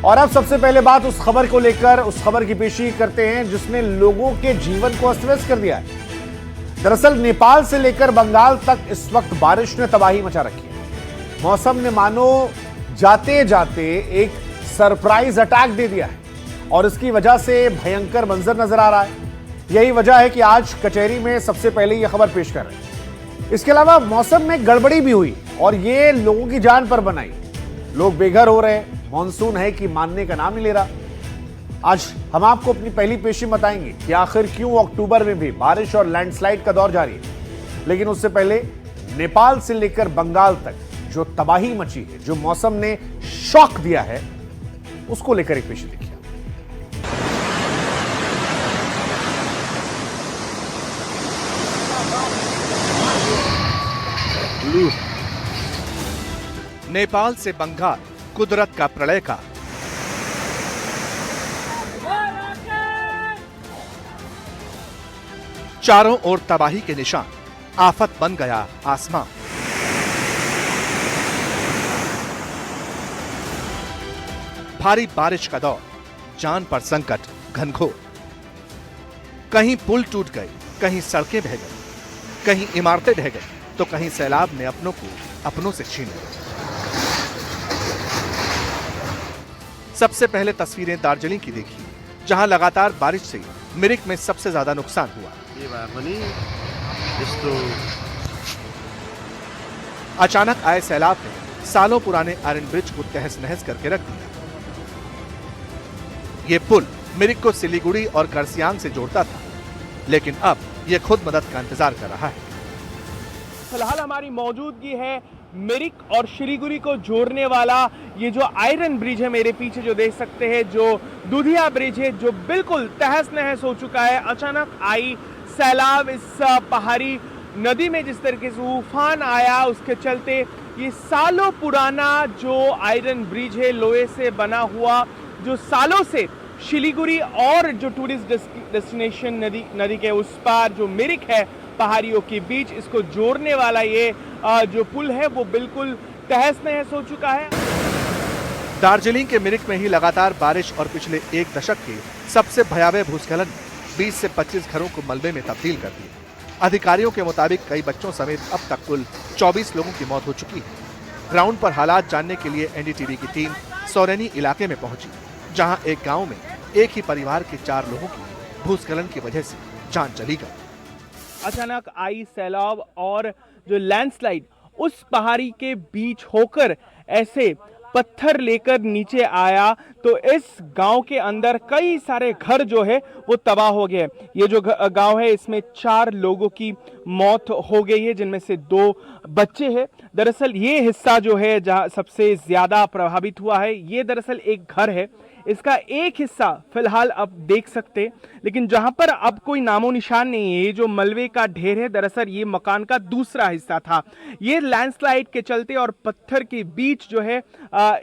और अब सबसे पहले बात उस खबर की पेशी करते हैं जिसने लोगों के जीवन को अस्त व्यस्त कर दिया है। दरअसल नेपाल से लेकर बंगाल तक इस वक्त बारिश ने तबाही मचा रखी है। मौसम ने मानो जाते जाते एक सरप्राइज अटैक दे दिया है और इसकी वजह से भयंकर मंजर नजर आ रहा है। यही वजह है कि आज कचहरी में सबसे पहले यह खबर पेश कर रहे हैं। इसके अलावा मौसम में गड़बड़ी भी हुई और ये लोगों की जान पर बनाई। लोग बेघर हो रहे हैं, मॉनसून है कि मानने का नाम नहीं ले रहा। आज हम आपको अपनी पहली पेशी बताएंगे कि आखिर क्यों अक्टूबर में भी बारिश और लैंडस्लाइड का दौर जारी है। लेकिन उससे पहले नेपाल से लेकर बंगाल तक जो तबाही मची है, जो मौसम ने शॉक दिया है, उसको लेकर एक पेशी देखिए। नेपाल से बंगाल, कुदरत का प्रलय का चारों ओर तबाही के निशान, आफत बन गया आसमां। भारी बारिश का दौर, जान पर संकट घनघोर। कहीं पुल टूट गए, कहीं सड़कें बह गई, कहीं इमारतें ढह गई, तो कहीं सैलाब ने अपनों को अपनों से छीन लिया। सबसे पहले तस्वीरें दार्जिलिंग की देखी, जहां लगातार बारिश से मिरिक में सबसे ज्यादा नुकसान हुआ। अचानक आए सैलाब ने सालों पुराने आयरन ब्रिज को तहस नहस करके रख दिया। ये पुल मिरिक को सिलीगुड़ी और कर्सियांग से जोड़ता था, लेकिन अब यह खुद मदद का इंतजार कर रहा है। फिलहाल हमारी मौजूदगी है मिरिक और सिलीगुड़ी को जोड़ने वाला ये जो आयरन ब्रिज है, मेरे पीछे जो देख सकते हैं, जो दुधिया ब्रिज है, जो बिल्कुल तहस नहस हो चुका है। अचानक आई सैलाब, इस पहाड़ी नदी में जिस तरीके से उफान आया, उसके चलते ये सालों पुराना जो आयरन ब्रिज है, लोहे से बना हुआ, जो सालों से सिलीगुड़ी और जो टूरिस्ट डेस्टिनेशन नदी के उस पार जो मिरिक है पहाड़ियों के बीच, इसको जोड़ने वाला ये जो पुल है वो बिल्कुल तहस नहस हो चुका है। दार्जिलिंग के मिरिक में ही लगातार बारिश और पिछले एक दशक के सबसे भयावह भूस्खलन 20 से 25 घरों को मलबे में तब्दील कर दिया। अधिकारियों के मुताबिक कई बच्चों समेत अब तक कुल 24 लोगों की मौत हो चुकी है। ग्राउंड पर हालात जानने के लिए एनडीटीवी की टीम सोरेनी इलाके में पहुंची, जहां एक गांव में एक ही परिवार के 4 लोगों की भूस्खलन की वजह से जान चली गई। अचानक आई सैलाब और जो लैंडस्लाइड उस पहाड़ी के बीच होकर ऐसे पत्थर लेकर नीचे आया, तो इस गांव के अंदर कई सारे घर जो है वो तबाह हो गए। ये जो गांव है, इसमें 4 लोगों की मौत हो गई है, जिनमें से 2 बच्चे हैं। दरअसल ये हिस्सा जो है जहां सबसे ज्यादा प्रभावित हुआ है, ये दरअसल एक घर है। इसका एक हिस्सा फिलहाल आप देख सकते, लेकिन जहां पर अब कोई नामो निशान नहीं है। ये जो मलबे का ढेर है, दरअसल ये मकान का दूसरा हिस्सा था। ये लैंडस्लाइड के चलते और पत्थर के बीच जो है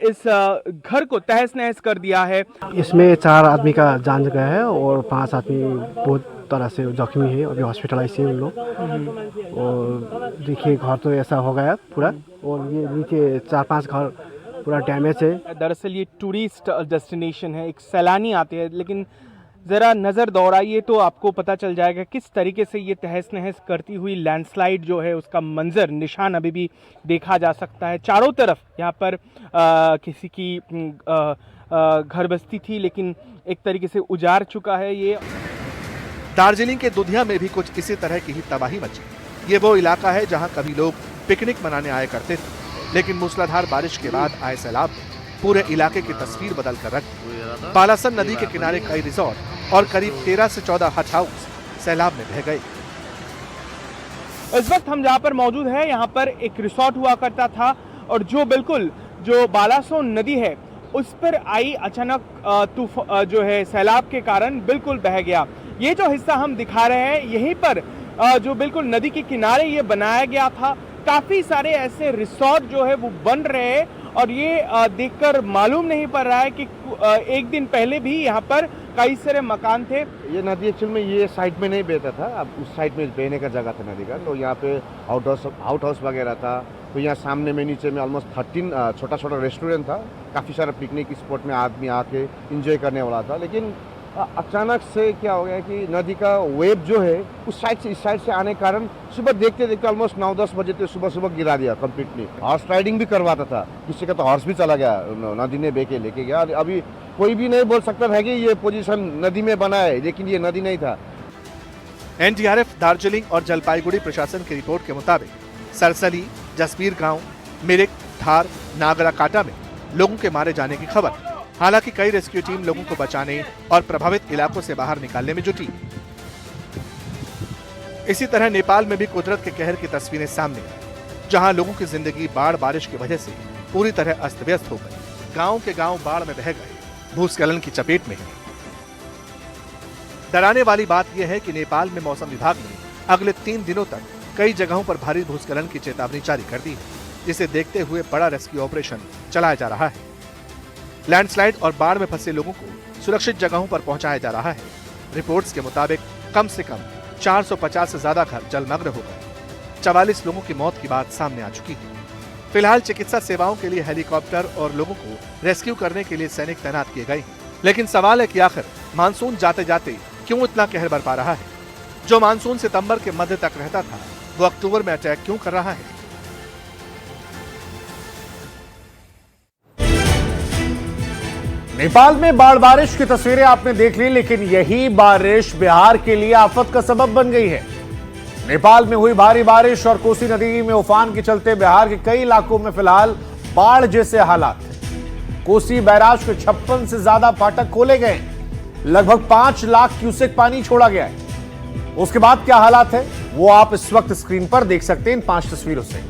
इस घर को तहस नहस कर दिया है। इसमें 4 आदमी का जान गया है और 5 आदमी बहुत तरह से जख्मी है, अभी हॉस्पिटलाइज है उन लोग। और देखिए घर तो ऐसा हो गया पूरा, और ये नीचे 4-5 घर पूरा डैमेज है। दरअसल ये टूरिस्ट डेस्टिनेशन है, एक सैलानी आते हैं, लेकिन ज़रा नज़र दौड़ाइए तो आपको पता चल जाएगा किस तरीके से ये तहस नहस करती हुई लैंडस्लाइड जो है उसका मंजर निशान अभी भी देखा जा सकता है। चारों तरफ यहाँ पर किसी की घर बस्ती थी, लेकिन एक तरीके से उजाड़ चुका है। ये दार्जिलिंग के दुधिया में भी कुछ इसी तरह की ही तबाही मची। ये वो इलाका है जहां कभी लोग पिकनिक मनाने आया करते थे, लेकिन मूसलाधार बारिश के बाद आए सैलाब ने पूरे इलाके की तस्वीर बदल कर रख दी। बालासन नदी के किनारे कई रिजॉर्ट और करीब 13 से 14 हट हाउस सैलाब में बह गए। इस वक्त हम जहाँ पर मौजूद है, यहाँ पर एक रिसोर्ट हुआ करता था, और जो बिल्कुल जो बालासोन नदी है उस पर आई अचानक जो है सैलाब के कारण बिल्कुल बह गया। ये जो हिस्सा हम दिखा रहे हैं, यहीं पर जो बिल्कुल नदी के किनारे ये बनाया गया था। काफी सारे ऐसे रिसोर्ट जो है वो बन रहे हैं, और ये देखकर मालूम नहीं पड़ रहा है कि एक दिन पहले भी यहाँ पर कई सारे मकान थे। ये नदी एक्चुअल में ये साइड में नहीं बहता था, अब उस साइड में बहने का जगह था नदी का, तो यहाँ पे आउट हाउस वगैरह था, तो यहाँ सामने में नीचे में ऑलमोस्ट 13 छोटा छोटा रेस्टोरेंट था, काफ़ी सारा पिकनिक स्पॉट में आदमी आके इंजॉय करने वाला था। लेकिन अचानक से क्या हो गया कि नदी का वेव जो है उस साइड से इस साइड से आने के कारण सुबह देखते देखते ऑलमोस्ट 9-10 बजे तक सुबह गिरा दिया कम्प्लीटली। हॉर्स राइडिंग भी करवाता था, किसी का तो हॉर्स भी चला गया, नदी ने बेके लेके गया। अभी कोई भी नहीं बोल सकता था कि ये पोजीशन नदी में बना है, लेकिन ये नदी नहीं था। एनडीआरएफ, दार्जिलिंग और जलपाईगुड़ी प्रशासन की रिपोर्ट के मुताबिक सरसली, जसबीर गांव, मिरिक, धार, नागरा काटा में लोगों के मारे जाने की खबर। हालांकि कई रेस्क्यू टीम लोगों को बचाने और प्रभावित इलाकों से बाहर निकालने में जुटी। इसी तरह नेपाल में भी कुदरत के कहर की तस्वीरें सामने आई, जहां लोगों की जिंदगी बाढ़ बारिश की वजह से पूरी तरह अस्त व्यस्त हो गई। गांव के गांव बाढ़ में बह गए, भूस्खलन की चपेट में है। डराने वाली बात यह है कि नेपाल में मौसम विभाग ने अगले 3 दिनों तक कई जगहों पर भारी भूस्खलन की चेतावनी जारी कर दी है, जिसे देखते हुए बड़ा रेस्क्यू ऑपरेशन चलाया जा रहा है। लैंडस्लाइड और बाढ़ में फंसे लोगों को सुरक्षित जगहों पर पहुंचाया जा रहा है। रिपोर्ट्स के मुताबिक कम से कम 450 से ज्यादा घर जलमग्न हो गए। 44 लोगों की मौत की बात सामने आ चुकी है। फिलहाल चिकित्सा सेवाओं के लिए हेलीकॉप्टर और लोगों को रेस्क्यू करने के लिए सैनिक तैनात किए गए हैं। लेकिन सवाल है कि आखिर मानसून जाते जाते क्यों इतना कहर बरपा रहा है? जो मानसून सितंबर के मध्य तक रहता था, वो अक्टूबर में अटैक क्यों कर रहा है? नेपाल में बाढ़ बारिश की तस्वीरें आपने देख ली, लेकिन यही बारिश बिहार के लिए आफत का सबब बन गई है। नेपाल में हुई भारी बारिश और कोसी नदी में उफान के चलते बिहार के कई इलाकों में फिलहाल बाढ़ जैसे हालात हैं। कोसी बैराज के 56 से ज्यादा फाटक खोले गए, लगभग 5 लाख क्यूसेक पानी छोड़ा गया है। उसके बाद क्या हालात है वो आप इस वक्त स्क्रीन पर देख सकते हैं इन 5 तस्वीरों से।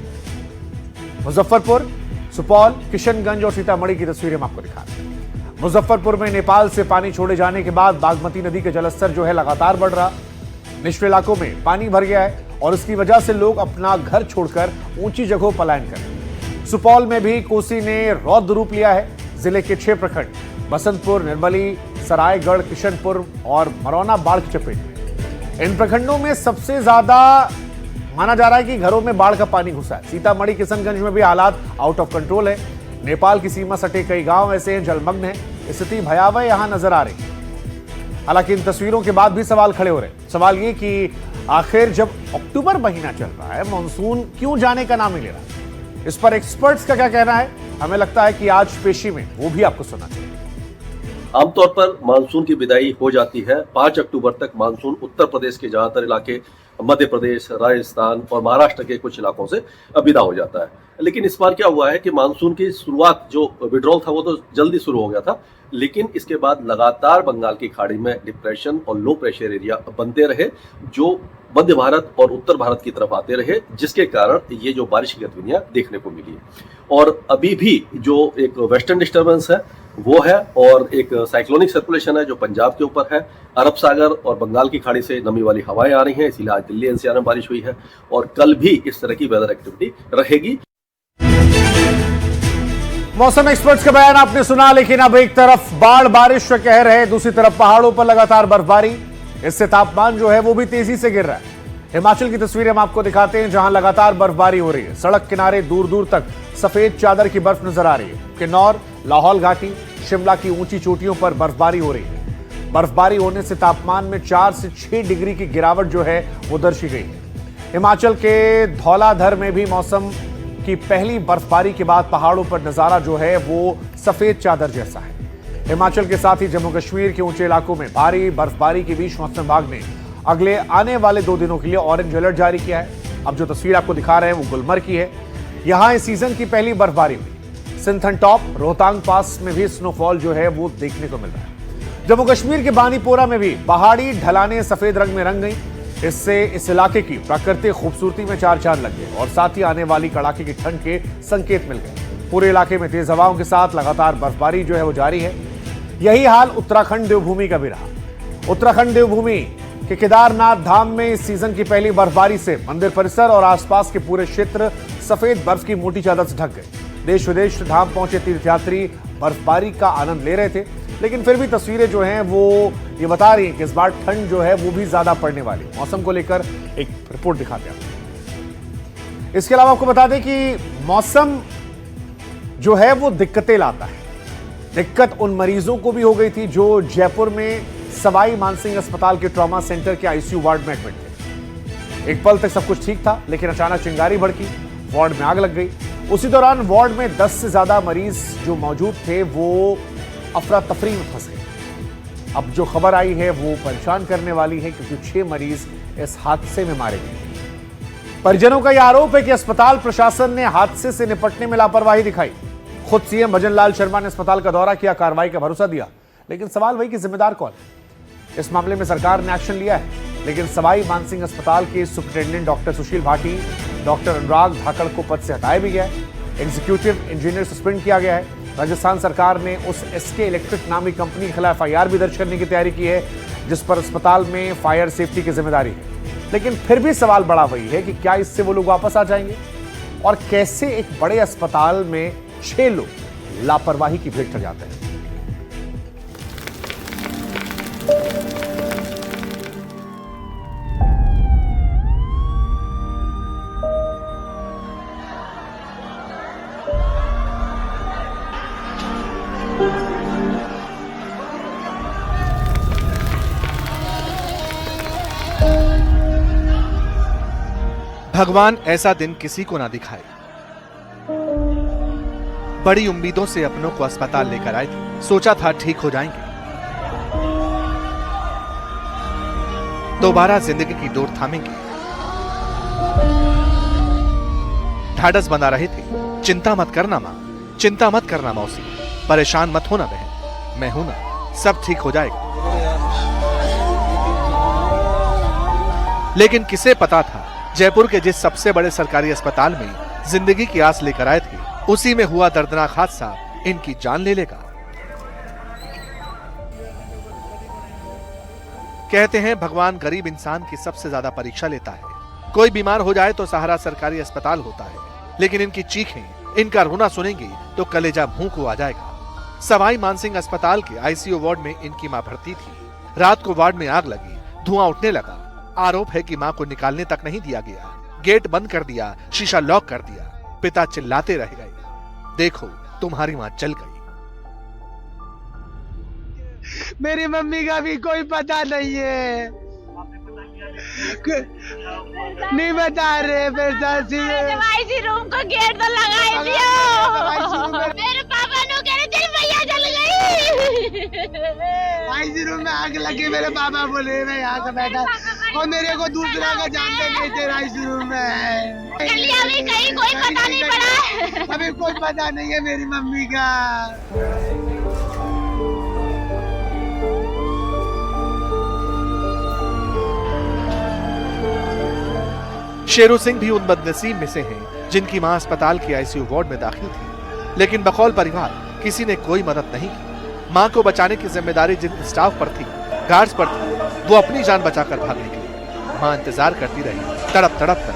मुजफ्फरपुर, सुपौल, किशनगंज और सीतामढ़ी की तस्वीरें हम आपको दिखा रहे हैं। मुजफ्फरपुर में नेपाल से पानी छोड़े जाने के बाद बागमती नदी के जलस्तर जो है लगातार बढ़ रहा। निचले इलाकों में पानी भर गया है और इसकी वजह से लोग अपना घर छोड़कर ऊंची जगहों पलायन कर रहे हैं। सुपौल में भी कोसी ने रौद्र रूप लिया है। जिले के 6 प्रखंड बसंतपुर, निर्मली, सरायगढ़, किशनपुर और मरौना बाढ़ की चपेट में। इन प्रखंडों में सबसे ज्यादा माना जा रहा है कि घरों में बाढ़ का पानी घुसा है। सीतामढ़ी, किशनगंज में भी हालात आउट ऑफ कंट्रोल है। नेपाल की सीमा सटे कई गांव ऐसे हैं जलमग्न हैं। स्थिति भयावह यहां नजर आ रही है। हालांकि इन तस्वीरों के बाद भी सवाल खड़े हो रहे हैं। सवाल ये कि आखिर जब अक्टूबर महीना चल रहा है, मानसून क्यों जाने का नाम नहीं ले रहा? इस पर एक्सपर्ट्स का क्या कहना है? हमें लगता है कि आज पेशी में वो भी आपको सुनना चाहिए। आमतौर पर मानसून की विदाई हो जाती है 5 अक्टूबर तक। मानसून उत्तर प्रदेश के ज्यादातर इलाके, मध्य प्रदेश, राजस्थान और महाराष्ट्र के कुछ इलाकों से विदा हो जाता है। लेकिन इस बार क्या हुआ है कि मानसून की शुरुआत जो विड्रॉल था वो तो जल्दी शुरू हो गया था, लेकिन इसके बाद लगातार बंगाल की खाड़ी में डिप्रेशन और लो प्रेशर एरिया बनते रहे, जो मध्य भारत और उत्तर भारत की तरफ आते रहे, जिसके कारण ये जो बारिश की गतिविधियां देखने को मिली। और अभी भी जो एक वेस्टर्न डिस्टर्बेंस है वो है, और एक साइक्लोनिक सर्कुलेशन है जो पंजाब के ऊपर है। अरब सागर और बंगाल की खाड़ी से नमी वाली हवाएं आ रही हैं, इसीलिए आज दिल्ली एनसीआर में बारिश हुई है और कल भी इस तरह की वेदर एक्टिविटी रहेगी। मौसम एक्सपर्ट्स का बयान आपने सुना, लेकिन अब एक तरफ बाढ़ बारिश का कहर है, दूसरी तरफ पहाड़ों पर लगातार बर्फबारी। इससे तापमान जो है वो भी तेजी से गिर रहा है। हिमाचल की तस्वीरें हम आपको दिखाते हैं, जहां लगातार बर्फबारी हो रही है। सड़क किनारे दूर दूर तक सफेद चादर की बर्फ नजर आ रही है। किन्नौर, लाहौल घाटी, शिमला की ऊंची चोटियों पर बर्फबारी हो रही है। बर्फबारी होने से तापमान में 4 से 6 डिग्री की गिरावट जो है वो दर्ज की गई है। हिमाचल के धौलाधर में भी मौसम की पहली बर्फबारी के बाद पहाड़ों पर नजारा जो है वो सफेद चादर जैसा है। हिमाचल के साथ ही जम्मू कश्मीर के ऊंचे इलाकों में भारी बर्फबारी के बीच मौसम विभाग ने अगले आने वाले 2 दिनों के लिए ऑरेंज अलर्ट जारी किया है। अब जो तस्वीर आपको दिखा रहे हैं वो गुलमर्ग की है। यहां इस सीजन की पहली बर्फबारी हुई। सिंथन टॉप, रोहतांग पास में भी स्नोफॉल जो है वो देखने को मिल रहा है। जम्मू कश्मीर के बानीपोरा में भी पहाड़ी ढलानें सफेद रंग में रंग गई। इससे इस इलाके की प्राकृतिक खूबसूरती में 4 चांद लग गए और साथ ही आने वाली कड़ाके की ठंड के संकेत मिल गए। पूरे इलाके में तेज हवाओं के साथ लगातार बर्फबारी जो है वो जारी है। यही हाल उत्तराखंड देवभूमि का भी रहा। उत्तराखंड देवभूमि के केदारनाथ धाम में इस सीजन की पहली बर्फबारी से मंदिर परिसर और आसपास के पूरे क्षेत्र सफेद बर्फ की मोटी चादर से ढक गए। देश विदेश से धाम पहुंचे तीर्थयात्री बर्फबारी का आनंद ले रहे थे, लेकिन फिर भी तस्वीरें जो हैं वो ये बता रही हैं कि इस बार ठंड जो है वो भी ज्यादा पड़ने वाली। मौसम को लेकर एक रिपोर्ट दिखाते हैं। इसके अलावा आपको बता दें कि मौसम जो है वो दिक्कतें लाता है। दिक्कत उन मरीजों को भी हो गई थी जो जयपुर में सवाई मानसिंह अस्पताल के ट्रॉमा सेंटर के आईसीयू वार्ड में एडमिट थे। एक पल तक सब कुछ ठीक था, लेकिन अचानक चिंगारी भड़की, वार्ड में आग लग गई। उसी दौरान वार्ड में 10 से ज्यादा मरीज जो मौजूद थे वो अफरा तफरी में फंस गए। अब जो खबर आई है वो परेशान करने वाली है, क्योंकि 6 मरीज इस हादसे में मारे गए। परिजनों का यह आरोप है कि अस्पताल प्रशासन ने हादसे से निपटने में लापरवाही दिखाई। खुद सीएम भजन लाल शर्मा ने अस्पताल का दौरा किया, कार्रवाई का भरोसा दिया, लेकिन सवाल वही कि जिम्मेदार कौन है। इस मामले में सरकार ने एक्शन लिया है, लेकिन सवाई मानसिंह अस्पताल के सुपरिटेंडेंट डॉक्टर सुशील भाटी, डॉक्टर अनुराग धाकड़ को पद से हटाया भी गया है। एग्जीक्यूटिव इंजीनियर सस्पेंड किया गया है। राजस्थान सरकार ने उस एसके इलेक्ट्रिक नामी कंपनी के खिलाफ एफआईआर भी दर्ज करने की तैयारी की है, जिस पर अस्पताल में फायर सेफ्टी की जिम्मेदारी है। लेकिन फिर भी सवाल बड़ा वही है कि क्या इससे वो लोग वापस आ जाएंगे, और कैसे एक बड़े अस्पताल में 6 लोग लापरवाही की भेंट चढ़ जाते हैं। भगवान ऐसा दिन किसी को ना दिखाए। बड़ी उम्मीदों से अपनों को अस्पताल लेकर आए थे, सोचा था ठीक हो जाएंगे। दोबारा जिंदगी की डोर थामेंगे। ढाढ़स बना रहे थे, चिंता मत करना मां, चिंता मत करना मौसी, परेशान मत होना बहन, मैं हूं ना, सब ठीक हो जाएगा। लेकिन किसे पता था जयपुर के जिस सबसे बड़े सरकारी अस्पताल में जिंदगी की आस लेकर आए थे, उसी में हुआ दर्दनाक हादसा इनकी जान ले लेगा। कहते हैं भगवान गरीब इंसान की सबसे ज्यादा परीक्षा लेता है। कोई बीमार हो जाए तो सहारा सरकारी अस्पताल होता है, लेकिन इनकी चीखें, इनका रोना सुनेंगे तो कलेजा मुंह को आ जाएगा। सवाई मानसिंह अस्पताल के आईसीयू वार्ड में इनकी मां भर्ती थी। रात को वार्ड में आग लगी, धुआं उठने लगा। आरोप है कि मां को निकालने तक नहीं दिया गया, गेट बंद कर दिया, शीशा लॉक कर दिया। पिता चिल्लाते रह गए, देखो तुम्हारी मां चल गई। मेरी मम्मी का भी कोई पता नहीं है, नहीं बता रहे। आईसी रूम को गेट तो लगा दिया। मेरे पापा ने कह रहे थे भैया जल गई। आईसी रूम में आग लगी, मेरे पापा बोले मैं यहाँ से बैठा और मेरे को दूसरा का जानते नहीं थे। आईसी रूम में कहीं कोई पता नहीं पड़ा। अभी कोई पता नहीं है मेरी मम्मी का। शेरू सिंह भी उन बदनसीब में से हैं जिनकी मां अस्पताल के आईसीयू वार्ड में दाखिल थी, लेकिन बकौल परिवार किसी ने कोई मदद नहीं की। मां को बचाने की जिम्मेदारी जिन स्टाफ पर थी, गार्ड्स पर थी, वो अपनी जान बचाकर भाग निकली। मां इंतजार करती रही, तड़प तड़प कर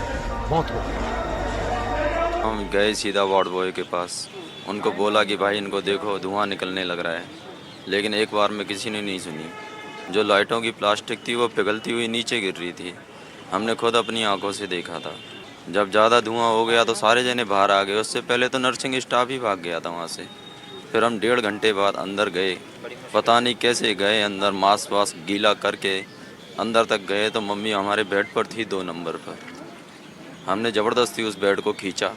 मौत हो गई। हम गए सीधा वार्ड बॉय के पास, उनको बोला कि भाई इनको देखो धुआं निकलने लग रहा है, लेकिन एक बार में किसी ने नहीं सुनी। जो लाइटों की प्लास्टिक थी वो पिघलती हुई नीचे गिर रही थी। हमने खुद अपनी आंखों से देखा था। जब ज़्यादा धुआं हो गया तो सारे जने बाहर आ गए। उससे पहले तो नर्सिंग स्टाफ ही भाग गया था वहाँ से। फिर हम 1.5 घंटे बाद अंदर गए, पता नहीं कैसे गए अंदर, मास्क वास्क गीला करके अंदर तक गए तो मम्मी हमारे बेड पर थी 2 नंबर पर। हमने ज़बरदस्ती उस बेड को खींचा,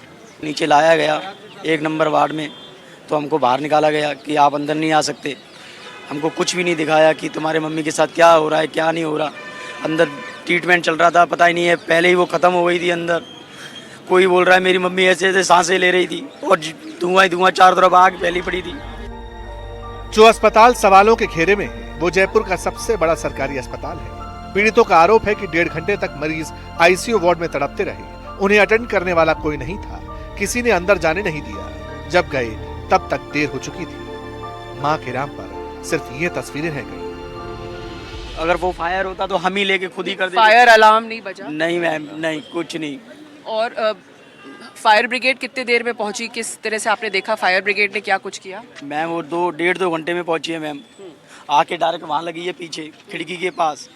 नीचे लाया गया 1 नंबर वार्ड में, तो हमको बाहर निकाला गया कि आप अंदर नहीं आ सकते। हमको कुछ भी नहीं दिखाया कि तुम्हारे मम्मी के साथ क्या हो रहा है क्या नहीं हो रहा। अंदर ट्रीटमेंट चल रहा था, पता ही नहीं है, पहले ही वो ख़त्म हो गई थी अंदर। कोई बोल रहा है मेरी मम्मी ऐसे ऐसे सांसें ले रही थी और धुआं ही धुआं, चारों तरफ आग फैली पड़ी थी। जो अस्पताल सवालों के घेरे में है वो जयपुर का सबसे बड़ा सरकारी अस्पताल है। पीड़ितों का आरोप है कि 1.5 घंटे तक मरीज आईसीयू वार्ड में तड़पते रहे। उन्हें अटेंड करने वाला कोई नहीं था, किसी ने अंदर जाने नहीं दिया। जब गए तब तक देर हो चुकी थी। मां के नाम पर सिर्फ ये तस्वीरें रह गई। अगर वो फायर होता तो हम ही लेके खुद ही कर देते। फायर अलार्म नहीं बजा? नहीं मैम, नहीं, कुछ नहीं। और फायर ब्रिगेड कितने देर में पहुंची? किस तरह से आपने देखा फायर ब्रिगेड ने क्या कुछ किया? मैम वो 1.5-2 घंटे में पहुंची है मैम। आके डायरेक्ट वहाँ लगी है पीछे खिड़की के पास।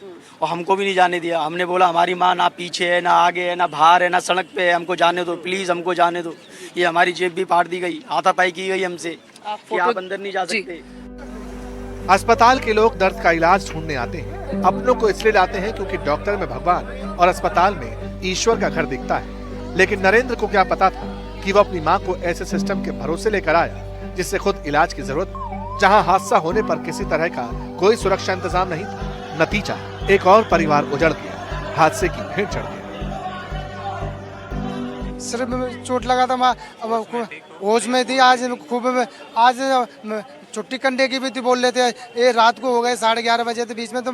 और हमको भी नहीं जाने दिया। हमने बोला हमारी माँ ना पीछे है, ना आगे है, ना बाहर है, ना सड़क पे है, हमको जाने दो प्लीज़, हमको जाने दो। ये हमारी जेब भी फाड़ दी गई, हाथापाई की गई हमसे कि आप अंदर नहीं जा सकते। अस्पताल के लोग दर्द का इलाज ढूंढने आते हैं। अपनों को इसलिए लाते हैं क्योंकि डॉक्टर में भगवान और अस्पताल में ईश्वर का घर दिखता है। लेकिन नरेंद्र को क्या पता था कि वो अपनी माँ को ऐसे सिस्टम के भरोसे लेकर आया जिससे खुद इलाज की जरूरत, जहाँ हादसा होने पर किसी तरह का कोई सुरक्षा इंतजाम नहीं था। नतीजा, एक और परिवार उजड़ गया, हादसे की भेंट चढ़ गया। सिर्फ चोट लगा था, मैं होश में थी। आज खूब आज छुट्टी कंडे की भी थी, बोल लेते ये रात को हो गए 11:30 बजे थे बीच में, तो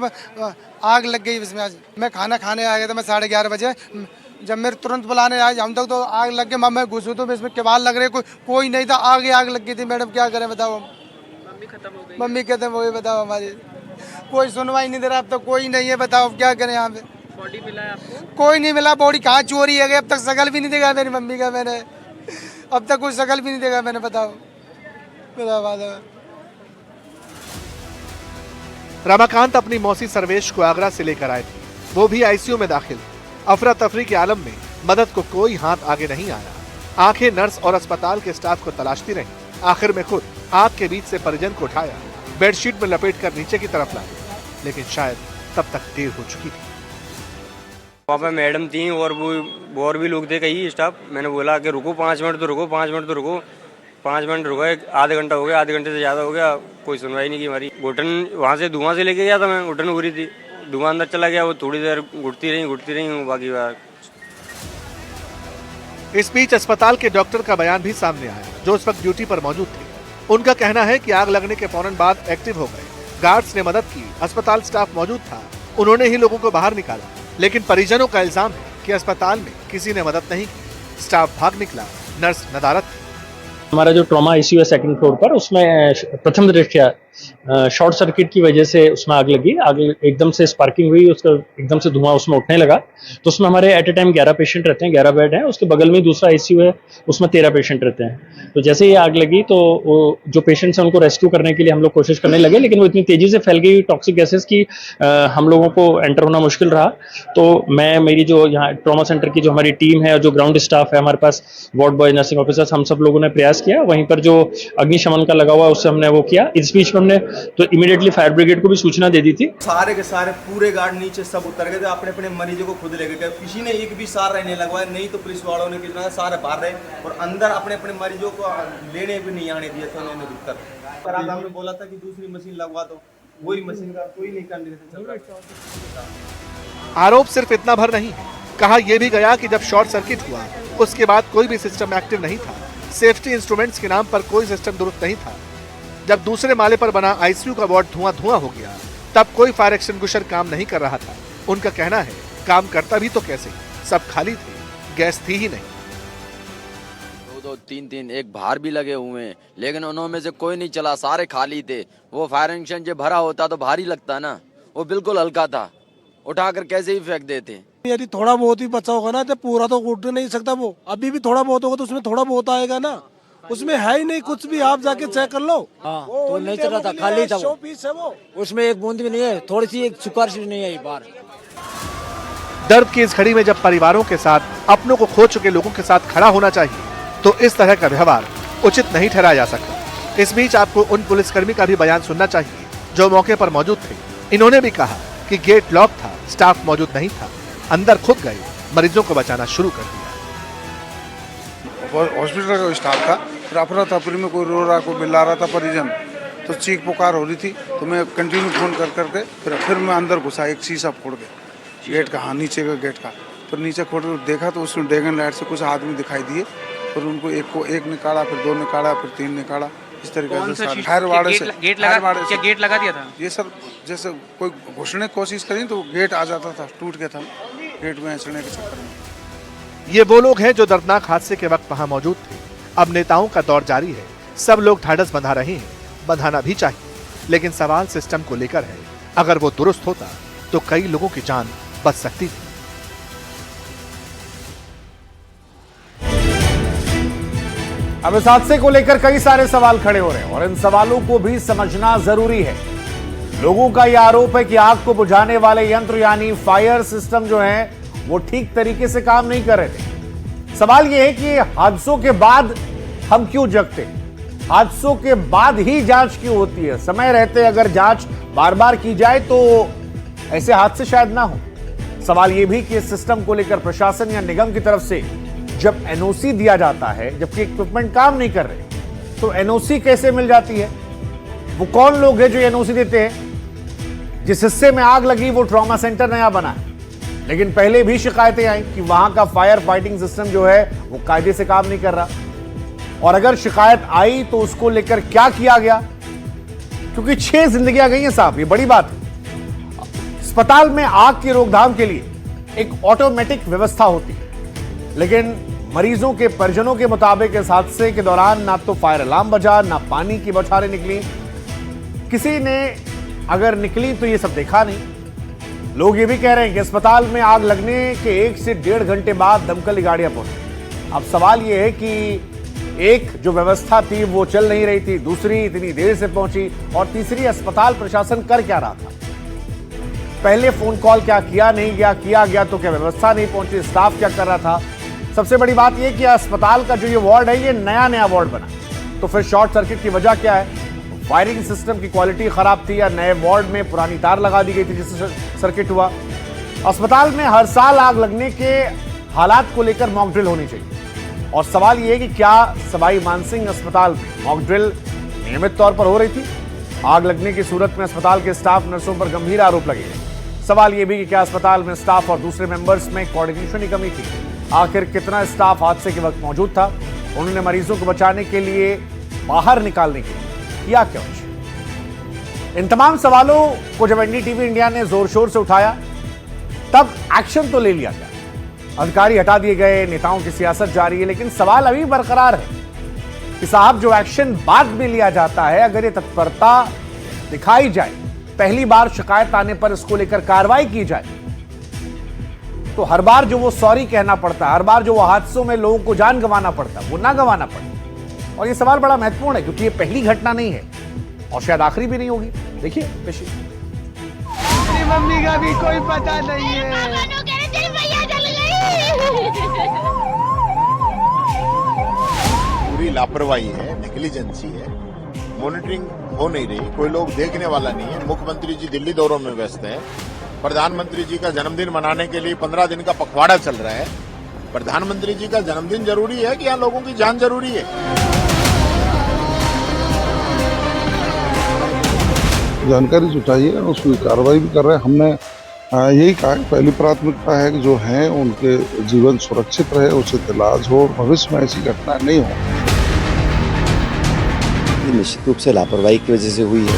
आग लग गई इसमें। आज मैं खाना खाने आ गया था, मैं 11:30 बजे, जब मेरे तुरंत बुलाने आए हम तक तो आग लग गई। मैं घुसूँ तो इसमें केवाल लग रहे, कोई नहीं था, आग लग गई थी। मैडम क्या करें बताओ, मम्मी खत्म हो गई, बताओ हमारी कोई सुनवाई नहीं दे रहा, अब तक कोई नहीं है, बताओ क्या करें। यहाँ पे बॉडी मिला है आपको? कोई नहीं मिला, बॉडी कहाँ चोरी है, अब तक शकल भी नहीं देखा मेरी मम्मी का मैंने, अब तक कोई शकल भी नहीं देखा मैंने, बताओ। रमाकांत अपनी मौसी सर्वेश को आगरा से लेकर आए थे, वो भी आईसीयू में दाखिल। अफरा तफरी के आलम में मदद को कोई हाथ आगे नहीं आया। आंखें नर्स और अस्पताल के स्टाफ को तलाशती रहीं। आखिर में खुद आग के बीच से परिजन को उठाया, बेडशीट में लपेटकर नीचे की तरफ लाया, लेकिन शायद तब तक देर हो चुकी थी। वहाँ पे मैडम थी और वो और भी लोग थे कई स्टाफ। मैंने बोला कि रुको 5 मिनट तो रुको, 5 मिनट तो रुको। 5 मिनट रुका, आधे घंटा हो गया, आधे घंटे से ज़्यादा हो गया, कोई सुनवाई नहीं की हमारी। घुटन वहाँ से धुआं से लेके गया था मैं, घुटन हो रही थी, धुआं अंदर चला गया, वो थोड़ी देर घुटती रही बाकी बात। इस बीच अस्पताल के डॉक्टर का बयान भी सामने आया, जो उस वक्त ड्यूटी पर मौजूद थे। उनका कहना है कि आग लगने के फौरन बाद एक्टिव हो गए, गार्ड्स ने मदद की, अस्पताल स्टाफ मौजूद था, उन्होंने ही लोगों को बाहर निकाला। लेकिन परिजनों का इल्जाम है कि अस्पताल में किसी ने मदद नहीं की, स्टाफ भाग निकला, नर्स नदारत थी। हमारा जो ट्रॉमा आईसीयू है सेकंड फ्लोर पर, उसमें प्रथम दृष्टया शॉर्ट सर्किट की वजह से उसमें आग लगी। आग एकदम से स्पार्किंग हुई, उसका एकदम से धुआं उसमें उठने लगा। तो उसमें हमारे एट ए टाइम 11 पेशेंट रहते हैं, 11 बेड हैं। उसके बगल में दूसरा आईसीयू है, उसमें 13 पेशेंट रहते हैं। तो जैसे ही आग लगी तो वो जो पेशेंट्स हैं उनको रेस्क्यू करने के लिए हम लोग कोशिश करने लगे, लेकिन वो इतनी तेजी से फैल गई टॉक्सिक गैसेस की हम लोगों को एंटर होना मुश्किल रहा। तो मेरी जो यहाँ ट्रॉमा सेंटर की जो हमारी टीम है और जो ग्राउंड स्टाफ है हमारे पास, वार्ड बॉय, नर्सिंग ऑफिसर्स, हम सब लोगों ने प्रयास किया। वहीं पर जो अग्निशमन का लगा हुआ है उससे हमने वो किया। इस बीच में हमने तो इमीडिएटली फायर ब्रिगेड को भी सूचना दे दी थी। सारे के सारे पूरे गार्ड नीचे सब उतर गए थे, अपने अपने मरीजों को खुद लेके गए। किसी ने एक भी सार नहीं लगवाया, नहीं तो पुलिस वालों ने कितना सारे बाहर रहे और अंदर अपने अपने मरीजों को लेने भी नहीं आने दिया था उन्होंने भीतर। पर आज हमने बोला था कि दूसरी मशीन लगवा दो, वही मशीन का कोई नहीं करने देते। आरोप सिर्फ इतना भर नहीं, कहा यह भी गया कि जब शॉर्ट सर्किट हुआ उसके बाद कोई भी सिस्टम एक्टिव नहीं था, सेफ्टी इंस्ट्रूमेंट्स के नाम पर कोई सिस्टम दुरुस्त नहीं था। जब दूसरे माले पर बना आईसीयू का वार्ड धुआं हो गया, तब कोई फायर एक्सटिंग्विशर काम नहीं कर रहा था। उनका कहना है काम करता भी तो कैसे, सब खाली थे, गैस थी ही नहीं। 2-2, 3-3 एक बाहर भी लगे हुए हैं, लेकिन उन्होंने से कोई नहीं चला, सारे खाली थे। वो फायर एक्सटिंग्विशर जो भरा होता तो भारी लगता ना, वो बिल्कुल हल्का था, उठाकर कैसे ही फेंक देते। यदि थोड़ा बहुत ही बचा होगा ना, तो पूरा तो उठ नहीं सकता वो। अभी भी थोड़ा बहुत होगा तो उसमें थोड़ा बहुत आएगा ना, उसमें है ही नहीं कुछ भी। आप जाके चेक कर लो। हाँ, तो नहीं चल रहा था, खाली था वो। पीस है वो, उसमें एक बूंद भी नहीं है, थोड़ी सी एक सुखार भी नहीं है बाहर। दर्द की इस घड़ी में जब परिवारों के साथ अपनों को खो चुके लोगों के साथ खड़ा होना चाहिए, तो इस तरह का व्यवहार उचित नहीं ठहराया जा सकता। इस बीच आपको उन पुलिसकर्मी का भी बयान सुनना चाहिए जो मौके पर मौजूद थे। इन्होंने भी कहा कि गेट लॉक था, स्टाफ मौजूद नहीं था, अंदर खुद गए, मरीजों को बचाना शुरू कर दिया। हॉस्पिटल का स्टाफ था, फिर अफरा तफरी में कोई रो रहा, कोई बिल्ला रहा था परिजन, तो चीख पुकार हो रही थी। तो मैं कंटिन्यू फोन कर करके फिर मैं अंदर घुसा, एक शीशा फोड़ के गेट का, हाँ नीचे का गेट का। फिर नीचे खोल कर देखा तो उसमें ड्रैगन लाइट से कुछ आदमी दिखाई दिए। फिर उनको एक निकाला, फिर 2 निकाला, फिर 3 निकाला। इस तरीके से फायर वाड़े से गेट लगा दिया था। ये सर जैसे कोई घुसने की कोशिश करी तो गेट आ जाता था, टूट गया था गेट में चढ़ने के चक्कर में। ये वो लोग हैं जो दर्दनाक हादसे के वक्त वहां मौजूद थे। अब नेताओं का दौर जारी है, सब लोग ढाढ़स बंधा रहे हैं, बंधाना भी चाहिए। लेकिन सवाल सिस्टम को लेकर है, अगर वो दुरुस्त होता तो कई लोगों की जान बच सकती थी। अब इस हादसे को लेकर कई सारे सवाल खड़े हो रहे हैं और इन सवालों को भी समझना जरूरी है। लोगों का यह आरोप है कि आग को बुझाने वाले यंत्र यानी फायर सिस्टम जो है वो ठीक तरीके से काम नहीं कर रहे थे। सवाल यह है कि हादसों के बाद हम क्यों जगते, हादसों के बाद ही जांच क्यों होती है। समय रहते अगर जांच बार बार की जाए तो ऐसे हादसे शायद ना हो। सवाल यह भी कि इस सिस्टम को लेकर प्रशासन या निगम की तरफ से जब एनओसी दिया जाता है जबकि इक्विपमेंट काम नहीं कर रहे तो एनओसी कैसे मिल जाती है, वो कौन लोग हैं जो एनओसी देते हैं। जिस हिस्से में आग लगी वो ट्रॉमा सेंटर नया बना है, लेकिन पहले भी शिकायतें आई कि वहां का फायर फाइटिंग सिस्टम जो है वो कायदे से काम नहीं कर रहा। और अगर शिकायत आई तो उसको लेकर क्या किया गया, क्योंकि 6 जिंदगियां गई हैं साहब, ये बड़ी बात है। अस्पताल में आग की रोकथाम के लिए एक ऑटोमेटिक व्यवस्था होती है, लेकिन मरीजों के परिजनों के मुताबिक इस हादसे के दौरान ना तो फायर अलार्म बजा, ना पानी की बौछारें निकली। किसी ने अगर निकली तो ये सब देखा नहीं। लोग ये भी कह रहे हैं कि अस्पताल में आग लगने के 1 से 1.5 घंटे बाद दमकल गाड़ियां पहुंची। अब सवाल ये है कि एक जो व्यवस्था थी वो चल नहीं रही थी, दूसरी इतनी देर से पहुंची, और तीसरी अस्पताल प्रशासन कर क्या रहा था। पहले फोन कॉल क्या किया नहीं गया, किया गया तो क्या व्यवस्था नहीं पहुंची, स्टाफ क्या कर रहा था। सबसे बड़ी बात यह कि अस्पताल का जो ये वार्ड है ये नया वार्ड बना, तो फिर शॉर्ट सर्किट की वजह क्या है। वायरिंग सिस्टम की क्वालिटी खराब थी या नए वार्ड में पुरानी तार लगा दी गई थी जिससे सर्किट हुआ। अस्पताल में हर साल आग लगने के हालात को लेकर मॉक ड्रिल होनी चाहिए, और सवाल यह है कि क्या सवाई मानसिंह अस्पताल में मॉक ड्रिल नियमित तौर पर हो रही थी। आग लगने की सूरत में अस्पताल के स्टाफ नर्सों पर गंभीर आरोप लगे हैं। सवाल यह भी कि क्या अस्पताल में स्टाफ और दूसरे मेंबर्स में कोऑर्डिनेशन की कमी थी। आखिर कितना स्टाफ हादसे के वक्त मौजूद था, उन्होंने मरीजों को बचाने के लिए बाहर निकालने के लिए किया क्या कुछ। इन तमाम सवालों को जब एनडीटीवी इंडिया ने जोर शोर से उठाया तब एक्शन तो ले लिया गया, अधिकारी हटा दिए गए, नेताओं की सियासत जारी है, लेकिन सवाल अभी बरकरार है कि साहब जो एक्शन बाद में लिया जाता है अगर ये तत्परता दिखाई जाए, पहली बार शिकायत आने पर इसको लेकर कार्रवाई की जाए, तो हर बार जो वो सॉरी कहना पड़ता है, हर बार जो वो हादसों में लोगों को जान गंवाना पड़ता है वो ना गंवाना पड़े। और ये सवाल बड़ा महत्वपूर्ण है क्योंकि ये पहली घटना नहीं है और शायद आखिरी भी नहीं होगी। देखिए पेशी। मेरी मम्मी का भी कोई पता नहीं है। पूरी लापरवाही है, नेग्लिजेंसी है, मॉनिटरिंग हो नहीं रही, कोई लोग देखने वाला नहीं है। मुख्यमंत्री जी दिल्ली दौरों में व्यस्त हैं, प्रधानमंत्री जी का जन्मदिन मनाने के लिए 15 दिन का पखवाड़ा चल रहा है। प्रधानमंत्री जी का जन्मदिन जरूरी है कि यहाँ लोगों की जान जरूरी है। जानकारी जुटाई है, उसकी कार्रवाई भी कर रहे हैं। हमने यही कहा कि पहली प्राथमिकता है कि जो हैं उनके जीवन सुरक्षित रहे, उचित इलाज हो, भविष्य में ऐसी घटना नहीं हो। निश्चित रूप से लापरवाही की वजह से हुई है।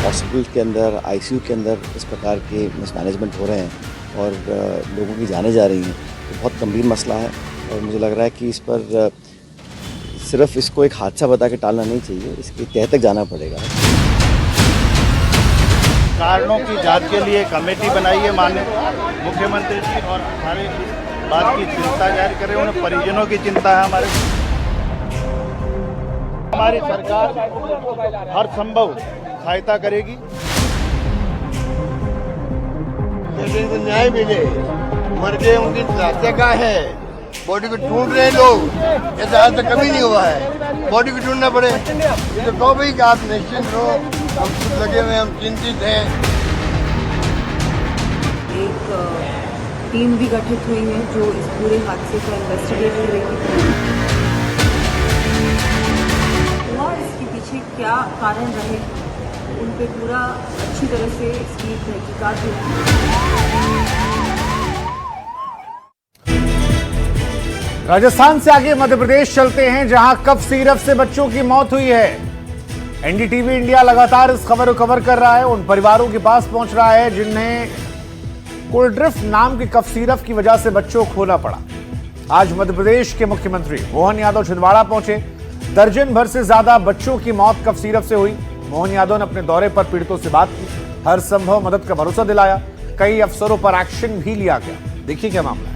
हॉस्पिटल के अंदर, आईसीयू के अंदर इस प्रकार के मिसमैनेजमेंट हो रहे हैं और लोगों की जानें जा रही हैं, तो बहुत गंभीर मसला है। और मुझे लग रहा है कि इस पर सिर्फ इसको एक हादसा बता के टालना नहीं चाहिए, इसके तह तक जाना पड़ेगा। कारणों की जांच के लिए कमेटी बनाई है माननीय मुख्यमंत्री जी, और हमारे इस बात की चिंता जाहिर करें, उन्हें परिजनों की चिंता है। हमारी सरकार हर संभव सहायता करेगी। तो न्याय मिले, मर गए उनकी हत्या का है, बॉडी को ढूंढ रहे लोग, ऐसा आज तक कभी नहीं हुआ है। बॉडी को ढूंढना पड़े तो कहो भाई कि आप निश्चिंत रहो, हम खुद लगे हुए, हम चिंतित हैं। एक टीम भी गठित हुई है जो इस पूरे हादसे का इन्वेस्टिगेट करेगी। और इसके पीछे क्या कारण रहे उन पे पूरा अच्छी तरह से इसकी तहकीकात होगी। राजस्थान से आगे मध्य प्रदेश चलते हैं जहां कफ सिरप से बच्चों की मौत हुई है। एनडीटीवी इंडिया लगातार इस खबर को कवर कर रहा है, उन परिवारों के पास पहुंच रहा है जिन्हें कोल्ड्रिफ्ट नाम के कफ सिरप की वजह से बच्चों को खोना पड़ा। आज मध्य प्रदेश के मुख्यमंत्री मोहन यादव छिंदवाड़ा पहुंचे। दर्जन भर से ज्यादा बच्चों की मौत कफ सिरप से हुई। मोहन यादव ने अपने दौरे पर पीड़ितों से बात की, हर संभव मदद का भरोसा दिलाया। कई अफसरों पर एक्शन भी लिया गया। देखिए क्या मामला है।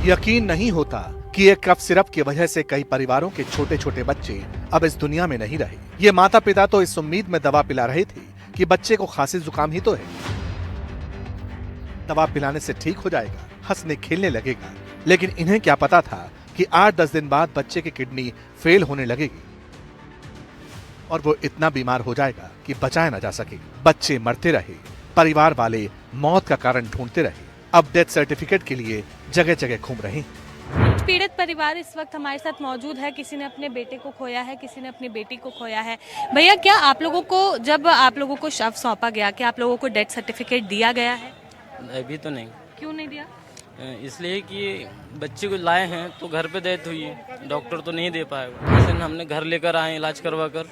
यकीन नहीं होता कि एक कफ सिरप की वजह से कई परिवारों के छोटे छोटे बच्चे अब इस दुनिया में नहीं रहे। ये माता पिता तो इस उम्मीद में दवा पिला रहे थे कि बच्चे को खांसी जुकाम ही तो है, दवा पिलाने से ठीक हो जाएगा, हंसने खेलने लगेगा। लेकिन इन्हें क्या पता था कि 8-10 दिन बाद बच्चे की किडनी फेल होने लगेगी और वो इतना बीमार हो जाएगा कि बचाया न जा सके। बच्चे मरते रहे, परिवार वाले मौत का कारण ढूंढते रहे। अब डेथ सर्टिफिकेट के लिए जगह जगह घूम रहे हैं। पीड़ित परिवार इस वक्त हमारे साथ मौजूद है। किसी ने अपने बेटे को खोया है, किसी ने अपनी बेटी को खोया है। भैया, क्या आप लोगों को, जब आप लोगों को शव सौंपा गया, क्या आप लोगों को डेथ सर्टिफिकेट दिया गया है? अभी तो नहीं। क्यों नहीं दिया? इसलिए कि बच्चे को लाए हैं तो घर पे डेथ हुई है, डॉक्टर तो नहीं दे पाएगा। जैसे हमने घर लेकर आए, इलाज करवा कर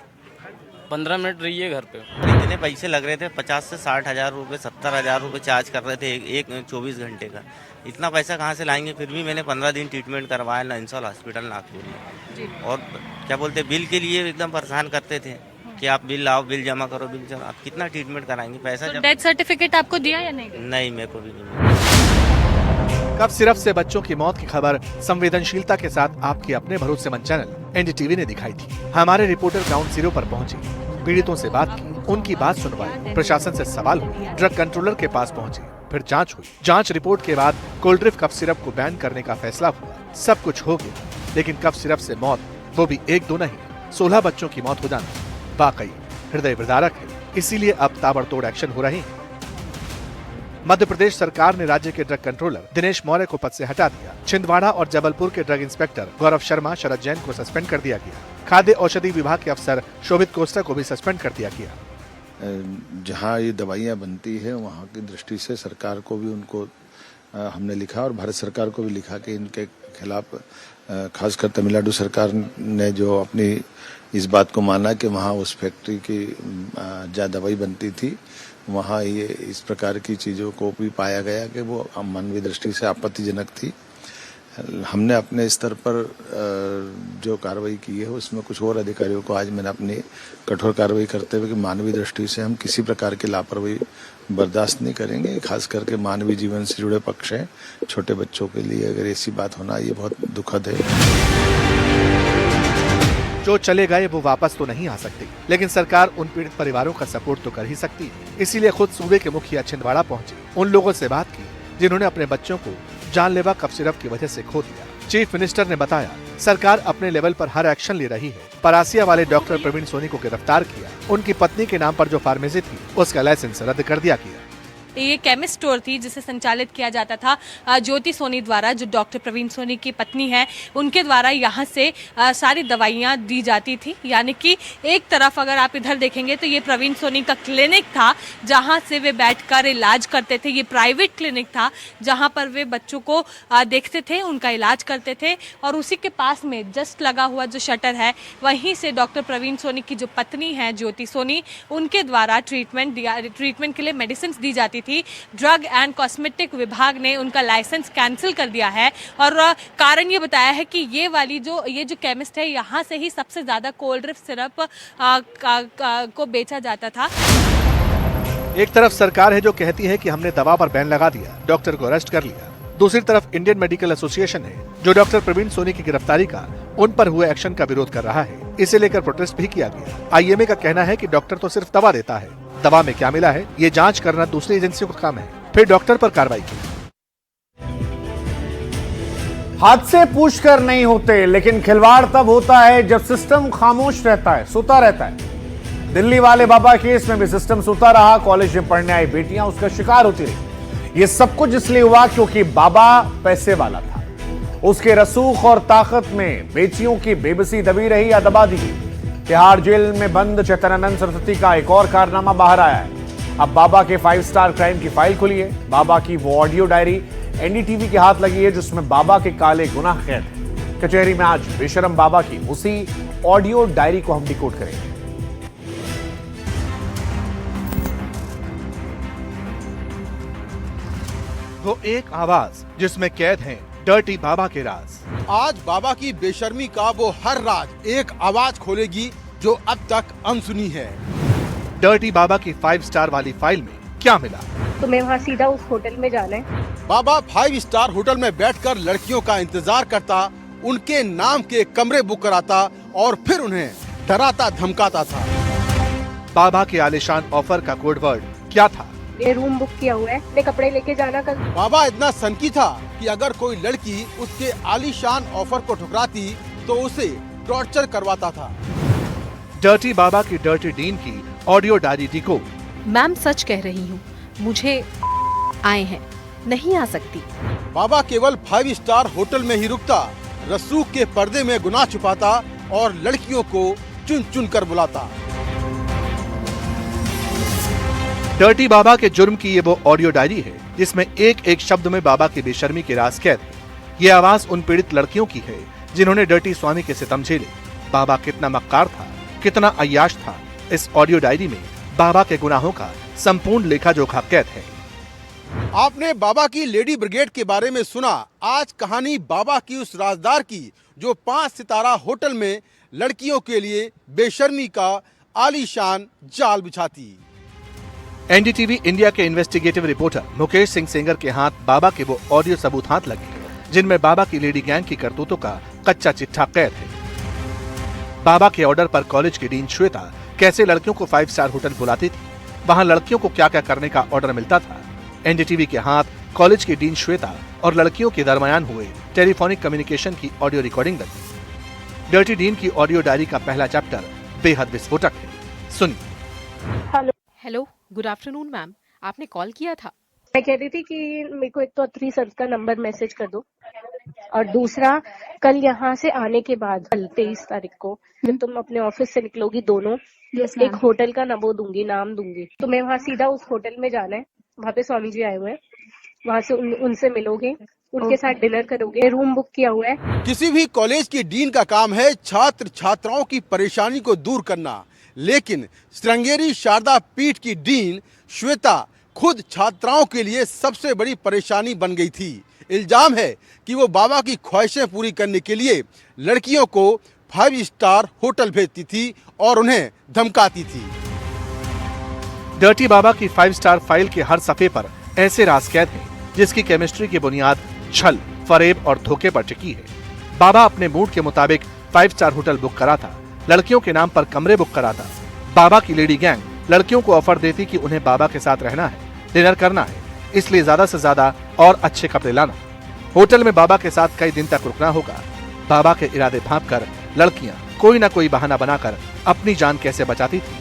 15 मिनट रही है घर पे। इतने पैसे लग रहे थे, 50 से 60 हज़ार रुपये, 70 हज़ार रुपये चार्ज कर रहे थे एक 24 घंटे का। इतना पैसा कहाँ से लाएंगे? फिर भी मैंने 15 दिन ट्रीटमेंट करवाया नैंसल हॉस्पिटल नागपुर में। और क्या बोलते, बिल के लिए एकदम परेशान करते थे कि आप बिल लाओ, बिल जमा करो, बिल जमा। आप कितना ट्रीटमेंट कराएंगे? पैसा तो डेथ सर्टिफिकेट आपको दिया या नहीं? नहीं, मेरे को भी नहीं। कफ सिरप से बच्चों की मौत की खबर संवेदनशीलता के साथ आपके अपने भरोसेमंद चैनल एनडीटीवी ने दिखाई थी। हमारे रिपोर्टर ग्राउंड जीरो पर पहुंचे, पीड़ितों से बात की, उनकी बात सुनवाई, प्रशासन से सवाल हुए, ड्रग कंट्रोलर के पास पहुंचे, फिर जांच हुई। जांच रिपोर्ट के बाद कोल्ड ड्रिंक कफ सिरप को बैन करने का फैसला हुआ। सब कुछ हो गया, लेकिन कफ सिरप से मौत, वो भी 1-2 नहीं, 16 बच्चों की मौत हो जाना वाकई हृदय विदारक है। इसीलिए अब ताबड़तोड़ एक्शन हो रही है। मध्य प्रदेश सरकार ने राज्य के ड्रग कंट्रोलर दिनेश मौर्य को पद से हटा दिया। छिंदवाड़ा और जबलपुर के ड्रग इंस्पेक्टर गौरव शर्मा, शरद जैन को सस्पेंड कर दिया गया। खाद्य औषधि विभाग के अफसर शोभित कोस्टा को भी सस्पेंड कर दिया गया। जहां ये दवाइयां बनती है वहां की दृष्टि से सरकार को भी उनको हमने लिखा और भारत सरकार को भी लिखा कि इनके खिलाफ, खासकर तमिलनाडु सरकार ने जो अपनी इस बात को माना कि वहां उस फैक्ट्री की जहाँ दवाई बनती थी वहां ये इस प्रकार की चीजों को भी पाया गया कि वो मानवीय दृष्टि से आपत्तिजनक थी। हमने अपने स्तर पर जो कार्रवाई की है उसमें कुछ और अधिकारियों को आज मैंने अपनी कठोर कार्रवाई करते हुए कि मानवीय दृष्टि से हम किसी प्रकार की लापरवाही बर्दाश्त नहीं करेंगे। खास करके मानवीय जीवन से जुड़े पक्ष हैं, छोटे बच्चों के लिए अगर ऐसी बात होना ये बहुत दुखद है। जो चले गए वो वापस तो नहीं आ सकते, लेकिन सरकार उन पीड़ित परिवारों का सपोर्ट तो कर ही सकती है। इसीलिए खुद सूबे के मुखिया छिंदवाड़ा पहुंचे, उन लोगों से बात की जिन्होंने अपने बच्चों को जानलेवा कफ सिरप की वजह से खो दिया। चीफ मिनिस्टर ने बताया, सरकार अपने लेवल पर हर एक्शन ले रही है। परासिया वाले डॉक्टर प्रवीण सोनी को गिरफ्तार किया। उनकी पत्नी के नाम पर जो फार्मेसी थी उसका लाइसेंस रद्द कर दिया गया। ये केमिस्ट स्टोर थी जिसे संचालित किया जाता था ज्योति सोनी द्वारा, जो डॉक्टर प्रवीण सोनी की पत्नी है, उनके द्वारा यहाँ से सारी दवाइयाँ दी जाती थी। यानी कि एक तरफ अगर आप इधर देखेंगे तो ये प्रवीण सोनी का क्लिनिक था जहाँ से वे बैठकर इलाज करते थे। ये प्राइवेट क्लिनिक था जहाँ पर वे बच्चों को देखते थे, उनका इलाज करते थे। और उसी के पास में जस्ट लगा हुआ जो शटर है, वहीं से डॉक्टर प्रवीण सोनी की जो पत्नी है ज्योति सोनी, उनके द्वारा ट्रीटमेंट के लिए मेडिसिन दी जाती थी। ड्रग एंड कॉस्मेटिक विभाग ने उनका लाइसेंस कैंसिल कर दिया है और कारण ये बताया है कि ये जो केमिस्ट है, यहाँ से ही सबसे ज्यादा कोल्ड ड्रिंक सिरप को बेचा जाता था। एक तरफ सरकार है जो कहती है कि हमने दवा पर बैन लगा दिया, डॉक्टर को अरेस्ट कर लिया। दूसरी तरफ इंडियन मेडिकल एसोसिएशन है जो डॉक्टर प्रवीण सोनी की गिरफ्तारी का, उन पर हुए एक्शन का विरोध कर रहा है। इसे लेकर प्रोटेस्ट भी किया गया। आईएमए का कहना है कि डॉक्टर तो सिर्फ दवा देता है, दवा में क्या मिला है ये जांच करना दूसरी एजेंसियों का काम है, फिर डॉक्टर पर कार्रवाई की। हादसे पूछकर नहीं होते, लेकिन खिलवाड़ तब होता है जब सिस्टम खामोश रहता है, सोता रहता है। दिल्ली वाले बाबा केस में भी सिस्टम सोता रहा। कॉलेज में पढ़ने आई बेटियां उसका शिकार होती रही। ये सब कुछ इसलिए हुआ क्योंकि बाबा पैसे वाला था। उसके रसूख और ताकत में बेटियों की बेबसी दबी रही या दबा दी। तिहाड़ जेल में बंद चेतनानंद सरस्वती का एक और कारनामा बाहर आया है। अब बाबा के 5 स्टार क्राइम की फाइल खुली है। बाबा की वो ऑडियो डायरी एनडीटीवी के हाथ लगी है जिसमें बाबा के काले गुनाह कैद है। कचहरी में आज बेशरम बाबा की उसी ऑडियो डायरी को हम डिकोड करेंगे। वो एक आवाज जिसमें कैद है डर्टी बाबा के राज। आज बाबा की बेशर्मी का वो हर राज एक आवाज खोलेगी जो अब तक अनसुनी है। डर्टी बाबा की 5 स्टार वाली फाइल में क्या मिला? तुम्हें वहाँ सीधा उस होटल में जाना है। बाबा 5 स्टार होटल में बैठकर लड़कियों का इंतजार करता, उनके नाम के कमरे बुक कराता और फिर उन्हें डराता धमकाता था। बाबा के आलिशान ऑफर का कोड वर्ड क्या था? ये रूम बुक किया हुआ है, अपने कपड़े लेके जाना कल। बाबा इतना सनकी था कि अगर कोई लड़की उसके आलीशान ऑफर को ठुकराती तो उसे टॉर्चर करवाता था। डर्टी बाबा की डर्टी डीन की ऑडियो डायरी डिकोड। मैम सच कह रही हूँ, मुझे आए हैं, नहीं आ सकती। बाबा केवल 5 स्टार होटल में ही रुकता, रसूख के पर्दे में गुनाह छुपाता और लड़कियों को चुन चुन कर बुलाता। डर्टी बाबा के जुर्म की ये वो ऑडियो डायरी है जिसमें एक एक शब्द में बाबा की बेशर्मी के राज कैद है। ये आवाज उन पीड़ित लड़कियों की है जिन्होंने डर्टी स्वामी के सितम झेले। बाबा कितना मक्कार था, कितना अय्याश था, इस ऑडियो डायरी में बाबा के गुनाहों का संपूर्ण लेखा जोखा कैद है। आपने बाबा की लेडी ब्रिगेड के बारे में सुना, आज कहानी बाबा की उस राजदार की जो 5 सितारा होटल में लड़कियों के लिए बेशर्मी का आलीशान जाल बिछाती। एनडीटीवी इंडिया के इन्वेस्टिगेटिव रिपोर्टर मुकेश सिंह सेंगर के हाथ बाबा के वो ऑडियो सबूत हाथ लगे जिनमें बाबा की लेडी गैंग की करतूतों का कच्चा चिट्ठा कैद है। बाबा के ऑर्डर पर कॉलेज की डीन श्वेता कैसे लड़कियों को 5 स्टार होटल बुलाती थी, वहां लड़कियों को क्या क्या करने का ऑर्डर मिलता था। एनडीटीवी के हाथ कॉलेज की डीन श्वेता और लड़कियों के दरमियान हुए टेलीफोनिक कम्युनिकेशन की ऑडियो रिकॉर्डिंग लगी। डर्टी डीन की ऑडियो डायरी का पहला चैप्टर बेहद विस्फोटक है, सुनिए। हेलो, गुड आफ्टरनून मैम, आपने कॉल किया था। मैं कह रही थी कि मेरे को एक तो 3 सर का नंबर मैसेज कर दो, और दूसरा कल यहाँ से आने के बाद कल 23 तारीख को जब तुम अपने ऑफिस से निकलोगी दोनों, एक होटल का वो दूंगी, नाम दूंगी, तुम्हें वहाँ सीधा उस होटल में जाना है। वहाँ पे स्वामी जी आए हुए हैं, वहाँ से उनसे मिलोगे, उनके साथ डिनर करोगे, रूम बुक किया हुआ है। किसी भी कॉलेज की डीन का काम है छात्र छात्राओं की परेशानी को दूर करना, लेकिन श्रृंगेरी शारदा पीठ की डीन श्वेता खुद छात्राओं के लिए सबसे बड़ी परेशानी बन गई थी। इल्जाम है कि वो बाबा की ख्वाहिशें पूरी करने के लिए लड़कियों को 5 स्टार होटल भेजती थी और उन्हें धमकाती थी। डर्टी बाबा की 5 स्टार फाइल के हर सफे पर ऐसे राज कैद हैं जिसकी केमिस्ट्री की बुनियाद छल, फरेब और धोखे पर टिकी है। बाबा अपने मूड के मुताबिक 5 स्टार होटल बुक कराता, लड़कियों के नाम पर कमरे बुक कराता। बाबा की लेडी गैंग लड़कियों को ऑफर देती कि उन्हें बाबा के साथ रहना है, डिनर करना है, इसलिए ज्यादा से ज्यादा और अच्छे कपड़े लाना। होटल में बाबा के साथ कई दिन तक रुकना होगा। बाबा के इरादे भांपकर लड़कियां कोई ना कोई बहाना बनाकर अपनी जान कैसे बचाती थी,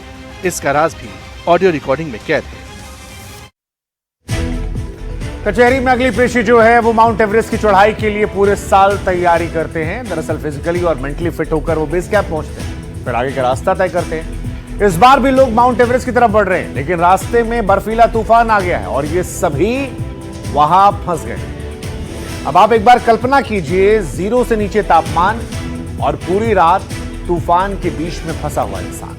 इसका राज भी ऑडियो रिकॉर्डिंग में कैद है। कचहरी में अगली पेशी जो है वो माउंट एवरेस्ट की चढ़ाई के लिए पूरे साल तैयारी करते हैं। दरअसल फिजिकली और मेंटली फिट होकर वो बेस कैंप पहुंचते हैं, फिर आगे का रास्ता तय करते हैं। इस बार भी लोग माउंट एवरेस्ट की तरफ बढ़ रहे हैं, लेकिन रास्ते में बर्फीला तूफान आ गया है और ये सभी वहां फंस गए। अब आप एक बार कल्पना कीजिए, 0 से नीचे तापमान और पूरी रात तूफान के बीच में फंसा हुआ इंसान।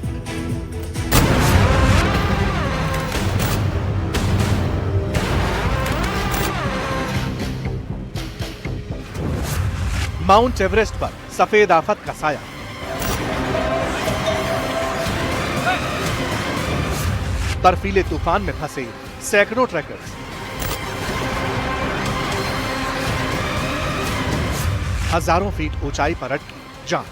माउंट एवरेस्ट पर सफेद आफत का साया। बर्फीले तूफान में फंसे सैकड़ों ट्रैकर्स। हजारों फीट ऊंचाई पर अटकी जान।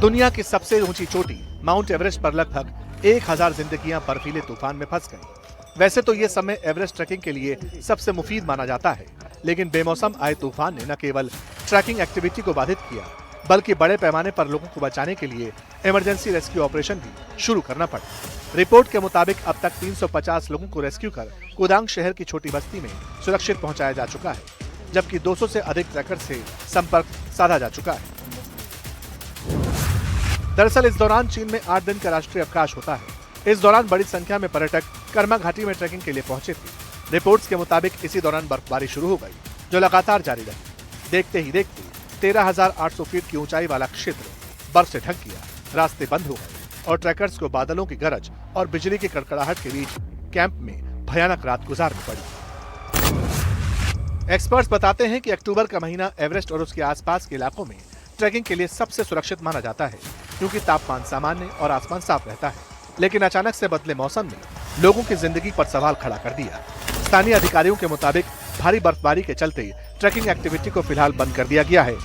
दुनिया की सबसे ऊंची चोटी माउंट एवरेस्ट पर लगभग 1000 जिंदगियां बर्फीले तूफान में फंस गईं। वैसे तो ये समय एवरेस्ट ट्रैकिंग के लिए सबसे मुफीद माना जाता है, लेकिन बेमौसम आए तूफान ने न केवल ट्रैकिंग एक्टिविटी को बाधित किया, बल्कि बड़े पैमाने पर लोगों को बचाने के लिए इमरजेंसी रेस्क्यू ऑपरेशन भी शुरू करना पड़ा। रिपोर्ट के मुताबिक अब तक 350 लोगों को रेस्क्यू कर कुदांग शहर की छोटी बस्ती में सुरक्षित पहुंचाया जा चुका है, जबकि 200 से अधिक ट्रैकर से संपर्क साधा जा चुका है। दरअसल इस दौरान चीन में 8 दिन का राष्ट्रीय अवकाश होता है। इस दौरान बड़ी संख्या में पर्यटक कर्मा घाटी में ट्रैकिंग के लिए पहुंचे थे। रिपोर्ट्स के मुताबिक इसी दौरान बर्फबारी शुरू हो गई, जो लगातार जारी रही। देखते ही देखते 13,800 फीट की ऊंचाई वाला क्षेत्र बर्फ से ढक गया, रास्ते बंद हो गए और ट्रैकर्स को बादलों की गरज और बिजली की कड़कड़ाहट के बीच कैंप में भयानक रात गुजारनी पड़ी। एक्सपर्ट्स बताते हैं कि अक्टूबर का महीना एवरेस्ट और उसके आसपास के इलाकों में ट्रैकिंग के लिए सबसे सुरक्षित माना जाता है। क्योंकि तापमान सामान्य और आसमान साफ रहता है। लेकिन अचानक से बदले मौसम ने लोगों की जिंदगी पर सवाल खड़ा कर दिया। स्थानीय अधिकारियों के मुताबिक भारी बर्फबारी के चलते ट्रैकिंग एक्टिविटी को फिलहाल बंद कर दिया गया है।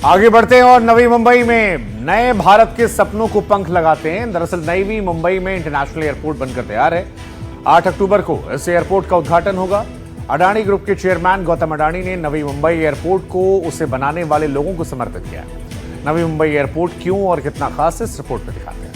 आगे बढ़ते हैं और नवी मुंबई में नए भारत के सपनों को पंख लगाते हैं। दरअसल नई मुंबई में इंटरनेशनल एयरपोर्ट बनकर तैयार है। 8 अक्टूबर को इस एयरपोर्ट का उद्घाटन होगा। अडानी ग्रुप के चेयरमैन गौतम अडानी ने नवी मुंबई एयरपोर्ट को उसे बनाने वाले लोगों को समर्पित किया। नवी मुंबई एयरपोर्ट क्यों और कितना खास है, इस रिपोर्ट में दिखाते हैं।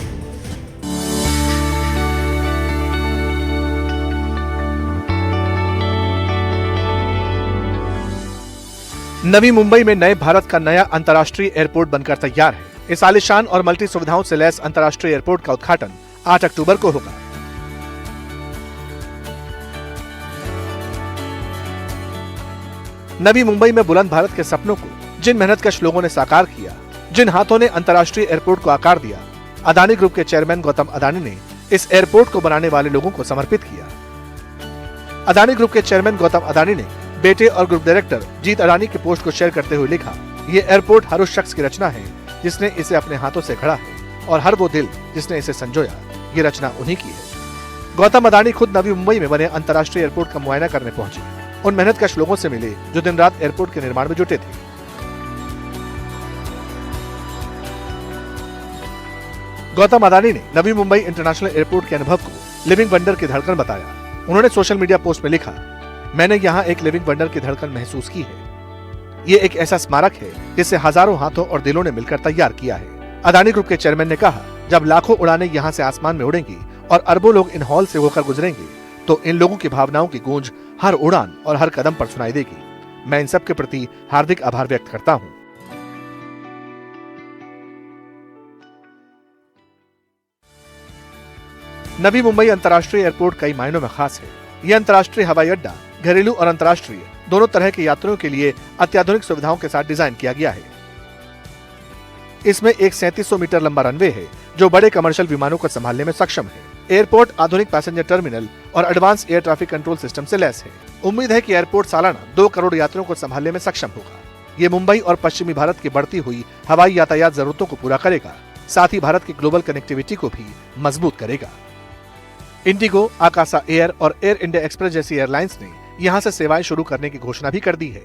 नवी मुंबई में नए भारत का नया अंतर्राष्ट्रीय एयरपोर्ट बनकर तैयार है। इस आलिशान और मल्टी सुविधाओं से लैस अंतर्राष्ट्रीय एयरपोर्ट का उद्घाटन 8 अक्टूबर को होगा। नवी मुंबई में बुलंद भारत के सपनों को जिन मेहनतकश लोगों ने साकार किया, जिन हाथों ने अंतर्राष्ट्रीय एयरपोर्ट को आकार दिया, अदानी ग्रुप के चेयरमैन गौतम अडानी ने इस एयरपोर्ट को बनाने वाले लोगों को समर्पित किया। अदानी ग्रुप के चेयरमैन गौतम अडानी ने बेटे और ग्रुप डायरेक्टर जीत अडानी के पोस्ट को शेयर करते हुए लिखा, ये एयरपोर्ट हर उस शख्स की रचना है जिसने इसे अपने हाथों से गढ़ा है और हर वो दिल जिसने इसे संजोया, ये रचना उन्हीं की है। गौतम अडानी खुद नवी मुंबई में बने अंतर्राष्ट्रीय एयरपोर्ट का मुआयना करने पहुंचे। उन मेहनतकश लोगों से मिले जो दिन रात एयरपोर्ट के निर्माण में जुटे थे। गौतम अडानी ने नवी मुंबई इंटरनेशनल एयरपोर्ट के अनुभव को लिविंग वंडर की धड़कन बताया। उन्होंने सोशल मीडिया पोस्ट में लिखा, मैंने यहाँ एक लिविंग वंडर की धड़कन महसूस की है। ये एक ऐसा स्मारक है जिसे हजारों हाथों और दिलों ने मिलकर तैयार किया है। अडानी ग्रुप के चेयरमैन ने कहा, जब लाखों उड़ानें यहाँ से आसमान में उड़ेंगी और अरबों लोग इन हॉल से होकर गुजरेंगे तो इन लोगों की भावनाओं की गूंज हर उड़ान और हर कदम पर सुनाई देगी। मैं इन सब के प्रति हार्दिक आभार व्यक्त करता हूँ। नवी मुंबई अंतर्राष्ट्रीय एयरपोर्ट कई मायनों में खास है। यह अंतर्राष्ट्रीय हवाई अड्डा घरेलू और अंतर्राष्ट्रीय दोनों तरह के यात्रियों के लिए अत्याधुनिक सुविधाओं के साथ डिजाइन किया गया है। इसमें एक 3700 मीटर लंबा रनवे है जो बड़े कमर्शियल विमानों को संभालने में सक्षम है। एयरपोर्ट आधुनिक पैसेंजर टर्मिनल और advance air traffic control system से लैस है। उम्मीद है कि एयरपोर्ट सालाना 2 करोड़ यात्रियों को संभालने में सक्षम होगा। ये मुंबई और पश्चिमी भारत की बढ़ती हुई हवाई यातायात जरूरतों को पूरा करेगा, साथ ही भारत की ग्लोबल कनेक्टिविटी को भी मजबूत करेगा। इंडिगो, आकाशा एयर और एयर इंडिया एक्सप्रेस जैसी एयरलाइंस ने यहां से सेवाएं शुरू करने की घोषणा भी कर दी है।